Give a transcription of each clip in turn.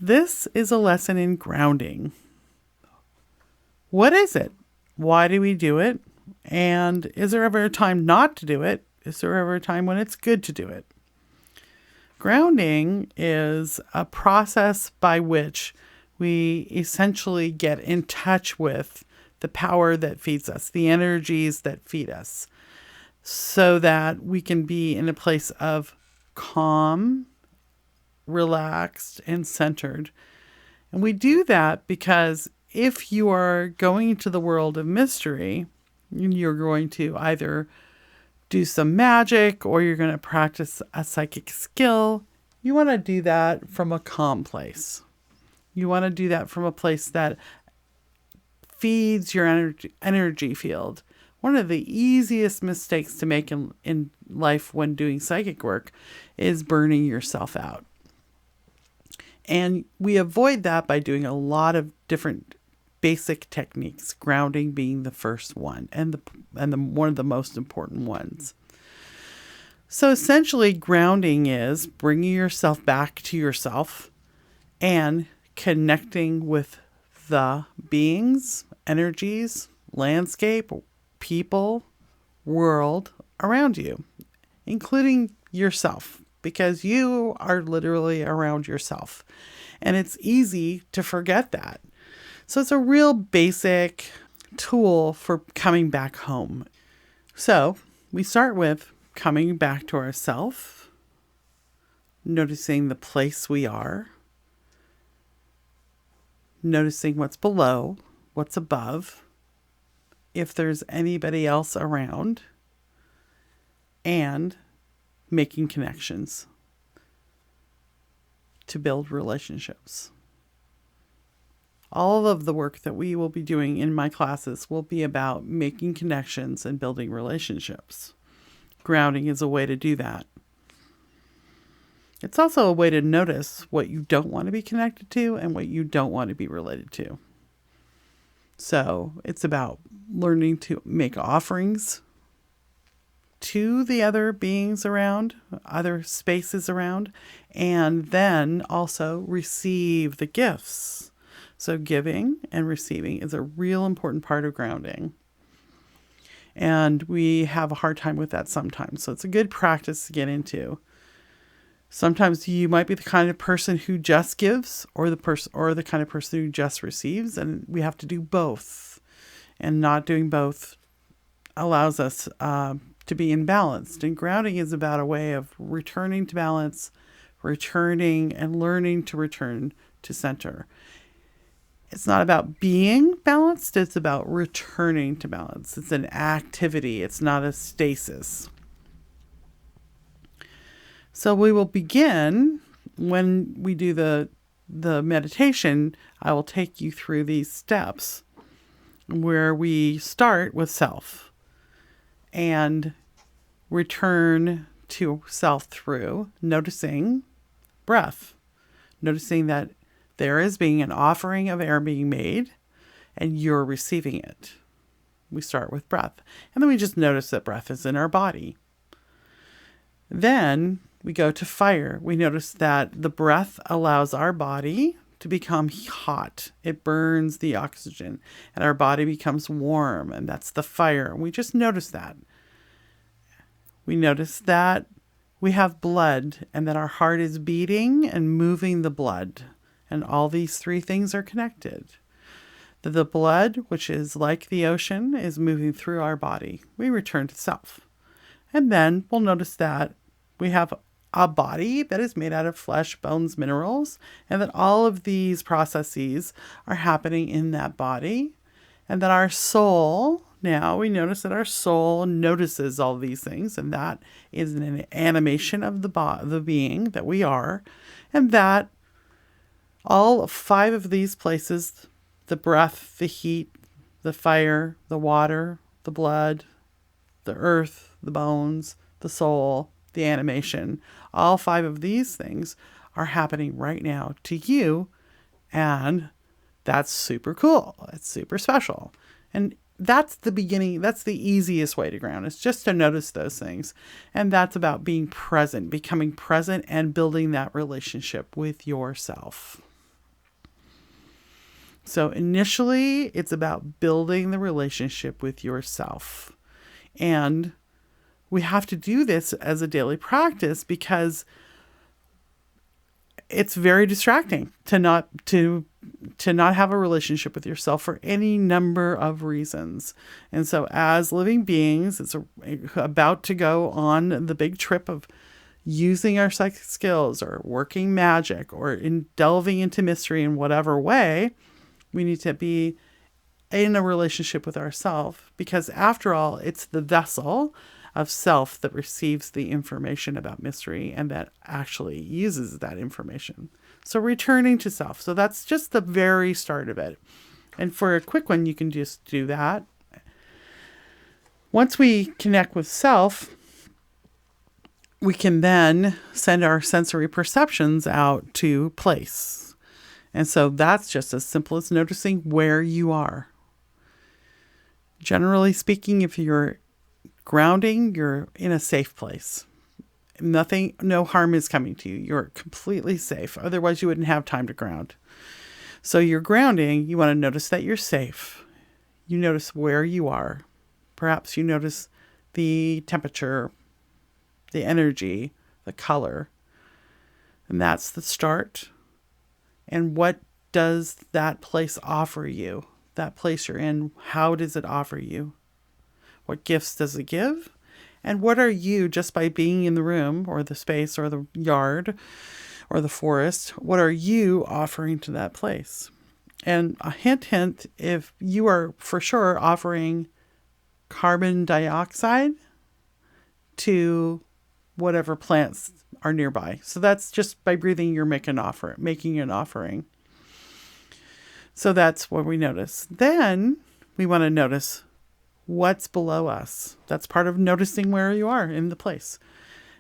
This is a lesson in grounding. What is it? Why do we do it? And is there ever a time not to do it? Is there ever a time when it's good to do it? Grounding is a process by which we essentially get in touch with the power that feeds us, the energies that feed us, so that we can be in a place of calm, relaxed, and centered. And we do that because if you are going into the world of mystery, you're going to either do some magic or you're going to practice a psychic skill. You want to do that from a calm place. You want to do that from a place that feeds your energy field. One of the easiest mistakes to make in life when doing psychic work is burning yourself out. And we avoid that by doing a lot of different basic techniques, grounding being the first one and one of the most important ones. So essentially, grounding is bringing yourself back to yourself and connecting with the beings, energies, landscape, people, world around you, including yourself, because you are literally around yourself. And it's easy to forget that. So it's a real basic tool for coming back home. So we start with coming back to ourselves, noticing the place we are, noticing what's below, what's above, if there's anybody else around, and making connections to build relationships. All of the work that we will be doing in my classes will be about making connections and building relationships. Grounding is a way to do that. It's also a way to notice what you don't want to be connected to and what you don't want to be related to. So it's about learning to make offerings to the other beings around, other spaces around, and then also receive the gifts. So giving and receiving is a real important part of grounding. And we have a hard time with that sometimes. So it's a good practice to get into. Sometimes you might be the kind of person who just gives or the kind of person who just receives, and we have to do both. And not doing both allows us to be imbalanced. And grounding is about a way of returning to balance, returning and learning to return to center. It's not about being balanced, it's about returning to balance. It's an activity, it's not a stasis. So we will begin when we do the meditation. I will take you through these steps where we start with self and return to self through noticing breath, noticing that there is being an offering of air being made and you're receiving it. We start with breath, and then we just notice that breath is in our body. Then we go to fire. We notice that the breath allows our body to become hot. It burns the oxygen and our body becomes warm, and that's the fire. We just notice that. We notice that we have blood and that our heart is beating and moving the blood. And all these three things are connected. The blood, which is like the ocean, is moving through our body. We return to self. And then we'll notice that we have a body that is made out of flesh, bones, minerals, and that all of these processes are happening in that body. And that our soul, now we notice that our soul notices all these things, and that is an animation of the being that we are, and that all five of these places, the breath, the heat, the fire, the water, the blood, the earth, the bones, the soul, the animation, all five of these things are happening right now to you. And that's super cool. It's super special. And that's the beginning. That's the easiest way to ground. It's just to notice those things. And that's about being present, becoming present and building that relationship with yourself. So initially, it's about building the relationship with yourself. And we have to do this as a daily practice because it's very distracting to not have a relationship with yourself for any number of reasons. And so as living beings, it's about to go on the big trip of using our psychic skills or working magic or delving into mystery in whatever way. We need to be in a relationship with ourselves because, after all, it's the vessel of self that receives the information about mystery and that actually uses that information. So returning to self. So that's just the very start of it. And for a quick one, you can just do that. Once we connect with self, we can then send our sensory perceptions out to place. And so that's just as simple as noticing where you are. Generally speaking, if you're grounding, you're in a safe place. No harm is coming to you. You're completely safe. Otherwise, you wouldn't have time to ground. So you're grounding. You want to notice that you're safe. You notice where you are. Perhaps you notice the temperature, the energy, the color. And that's the start. And what does that place offer you? That place you're in, how does it offer you? What gifts does it give? And what are you, just by being in the room or the space or the yard or the forest, what are you offering to that place? And a hint, if you are for sure offering carbon dioxide to whatever plants are nearby. So that's just by breathing, you're making an offering. So that's what we notice. Then we want to notice what's below us. That's part of noticing where you are in the place.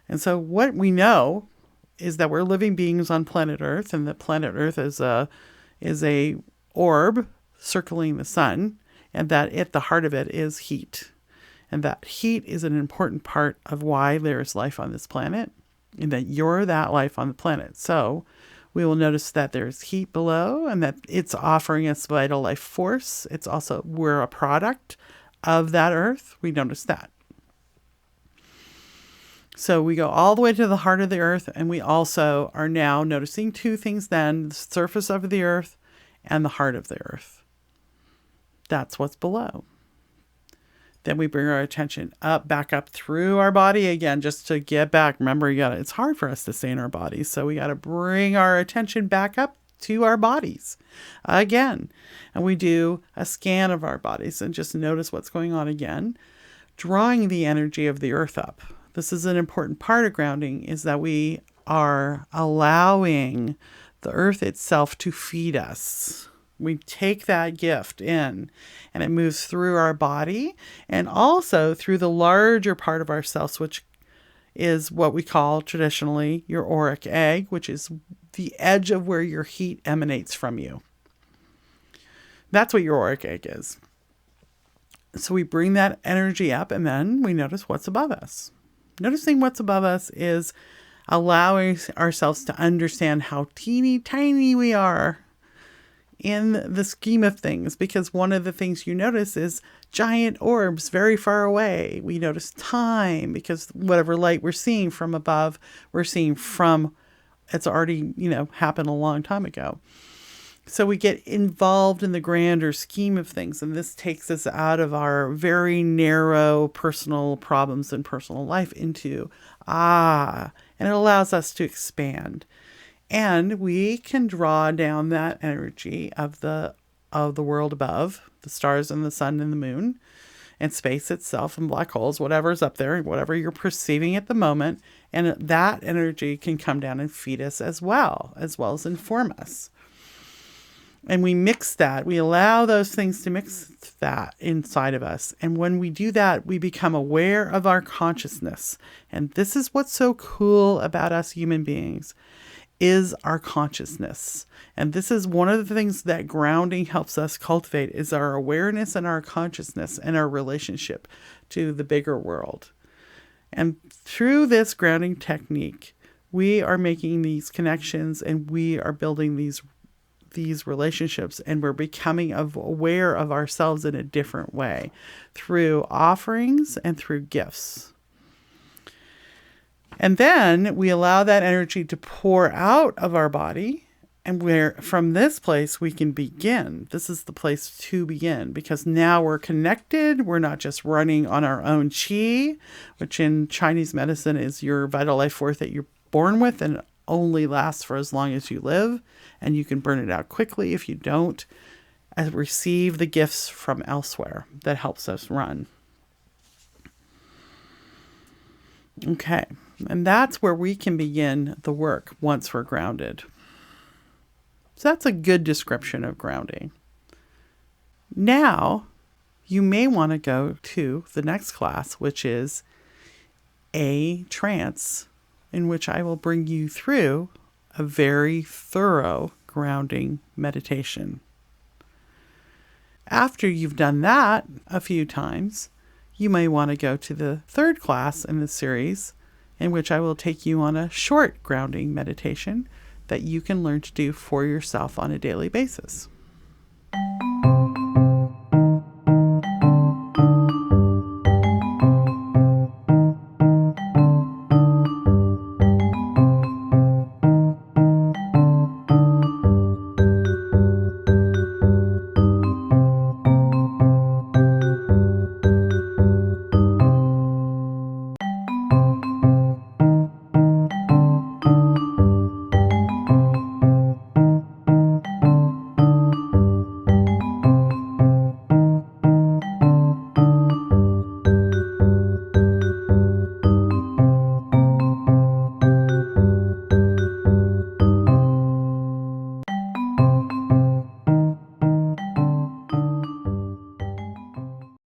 And so what we know is that we're living beings on planet Earth, and that planet Earth is a orb circling the sun, and that at the heart of it is heat. And that heat is an important part of why there is life on this planet, and that you're that life on the planet. So we will notice that there's heat below and that it's offering us vital life force. It's also, we're a product of that earth. We notice that. So we go all the way to the heart of the earth, and we also are now noticing two things then: the surface of the earth and the heart of the earth. That's what's below. Then we bring our attention back up through our body again, just to get back. Remember, it's hard for us to stay in our bodies. So we got to bring our attention back up to our bodies again. And we do a scan of our bodies and just notice what's going on again, drawing the energy of the earth up. This is an important part of grounding, is that we are allowing the earth itself to feed us. We take that gift in, and it moves through our body and also through the larger part of ourselves, which is what we call traditionally your auric egg, which is the edge of where your heat emanates from you. That's what your auric egg is. So we bring that energy up, and then we notice what's above us. Noticing what's above us is allowing ourselves to understand how teeny tiny we are in the scheme of things, because one of the things you notice is giant orbs very far away. We notice time, because whatever light we're seeing from above, we're seeing from, it's already, happened a long time ago. So we get involved in the grander scheme of things, and this takes us out of our very narrow personal problems and personal life into, and it allows us to expand. And we can draw down that energy of the world above, the stars and the sun and the moon and space itself and black holes, whatever's up there, whatever you're perceiving at the moment. And that energy can come down and feed us as well as inform us. And we mix that. We allow those things to mix that inside of us. And when we do that, we become aware of our consciousness. And this is what's so cool about us human beings, is our consciousness. And this is one of the things that grounding helps us cultivate, is our awareness and our consciousness and our relationship to the bigger world. And through this grounding technique, we are making these connections, and we are building these these relationships, and we're becoming aware of ourselves in a different way through offerings and through gifts. And then we allow that energy to pour out of our body. And from this place, we can begin. This is the place to begin, because now we're connected. We're not just running on our own chi, which in Chinese medicine is your vital life force that you're born with and only lasts for as long as you live. And you can burn it out quickly if you don't receive the gifts from elsewhere that helps us run. Okay. And that's where we can begin the work once we're grounded. So that's a good description of grounding. Now, you may want to go to the next class, which is a trance, in which I will bring you through a very thorough grounding meditation. After you've done that a few times, you may want to go to the third class in the series, in which I will take you on a short grounding meditation that you can learn to do for yourself on a daily basis.